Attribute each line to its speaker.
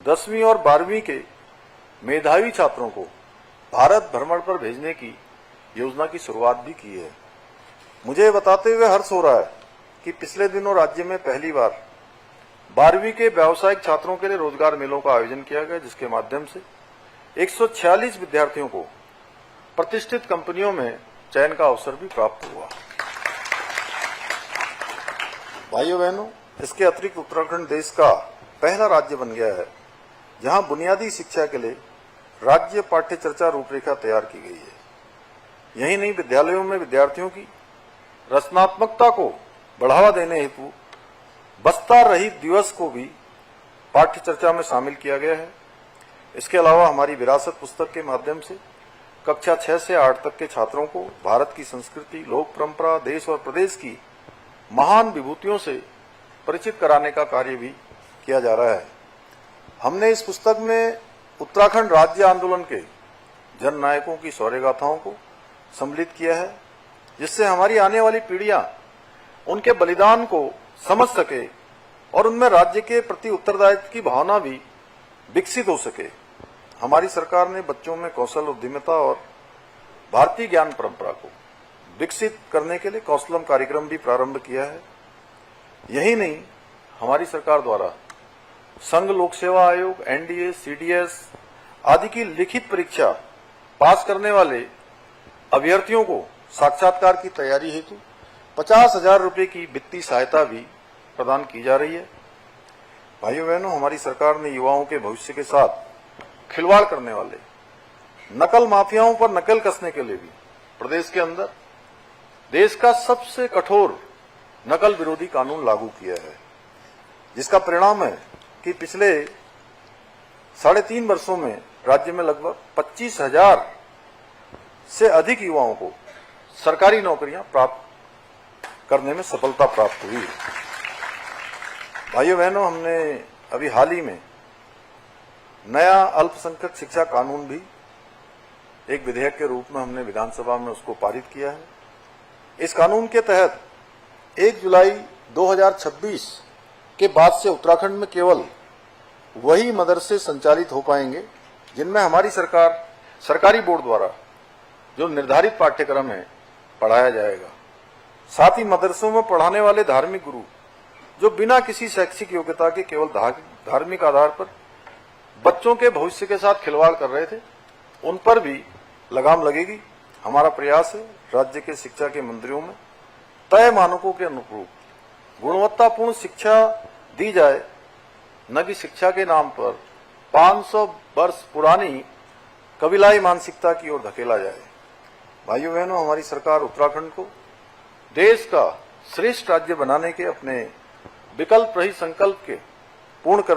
Speaker 1: 10वीं और 12वीं के मेधावी छात्रों को भारत भ्रमण पर भेजने की योजना की शुरुआत भी की है। मुझे बताते हुए हर्ष हो रहा है कि पिछले दिनों राज्य में पहली बार 12वीं के व्यावसायिक छात्रों के लिए रोजगार मेलों का आयोजन किया गया, जिसके माध्यम से 146 विद्यार्थियों को प्रतिष्ठित कंपनियों में चयन का अवसर भी प्राप्त हुआ। भाइयों बहनों, इसके अतिरिक्त उत्तराखंड देश का पहला राज्य बन गया है जहां बुनियादी शिक्षा के लिए राज्य पाठ्य चर्चा रूपरेखा तैयार की गई है। यही नहीं, विद्यालयों में विद्यार्थियों की रचनात्मकता को बढ़ावा देने हेतु बस्ता रहित दिवस को भी पाठ्य चर्चा में शामिल किया गया है। इसके अलावा हमारी विरासत पुस्तक के माध्यम से कक्षा 6 से 8 तक के छात्रों को भारत की संस्कृति, लोक परंपरा, देश और प्रदेश की महान विभूतियों से परिचित कराने का कार्य भी किया जा रहा है। हमने इस पुस्तक में उत्तराखंड राज्य आंदोलन के जन नायकों की शौर्य गाथाओं को सम्मिलित किया है, जिससे हमारी आने वाली पीढ़ियां उनके बलिदान को समझ सके और उनमें राज्य के प्रति उत्तरदायित्व की भावना भी विकसित हो सके। हमारी सरकार ने बच्चों में कौशल, उद्यमिता और भारतीय ज्ञान परंपरा को विकसित करने के लिए कौशलम कार्यक्रम भी प्रारंभ किया है। यही नहीं, हमारी सरकार द्वारा संघ लोक सेवा आयोग, एनडीए, सीडीएस आदि की लिखित परीक्षा पास करने वाले अभ्यर्थियों को साक्षात्कार की तैयारी हेतु 50,000 रुपए की वित्तीय सहायता भी प्रदान की जा रही है। भाइयों बहनों, हमारी सरकार ने युवाओं के भविष्य के साथ खिलवाड़ करने वाले नकल माफियाओं पर नकेल कसने के लिए भी प्रदेश के अंदर देश का सबसे कठोर नकल विरोधी कानून लागू किया है, जिसका परिणाम है कि पिछले 3.5 वर्षों में राज्य में लगभग 25,000 से अधिक युवाओं को सरकारी नौकरियां प्राप्त करने में सफलता प्राप्त हुई। भाइयों बहनों, हमने अभी हाल ही में नया अल्पसंख्यक शिक्षा कानून भी एक विधेयक के रूप में हमने विधानसभा में उसको पारित किया है। इस कानून के तहत 1 जुलाई 2026 के बाद से उत्तराखंड में केवल वही मदरसे संचालित हो पाएंगे जिनमें हमारी सरकार सरकारी बोर्ड द्वारा जो निर्धारित पाठ्यक्रम है पढ़ाया जाएगा। साथ ही मदरसों में पढ़ाने वाले धार्मिक गुरु जो बिना किसी शैक्षिक योग्यता के केवल धार्मिक आधार पर बच्चों के भविष्य के साथ खिलवाड़ कर रहे थे, उन पर भी लगाम लगेगी। हमारा प्रयास है राज्य के शिक्षा के मंदिरों में तय मानकों के अनुरूप गुणवत्तापूर्ण शिक्षा दी जाए, न कि शिक्षा के नाम पर 500 वर्ष पुरानी कबीलाई मानसिकता की ओर धकेला जाए। भाइयों बहनों, हमारी सरकार उत्तराखंड को देश का श्रेष्ठ राज्य बनाने के अपने विकल्प रहित संकल्प के पूर्ण करने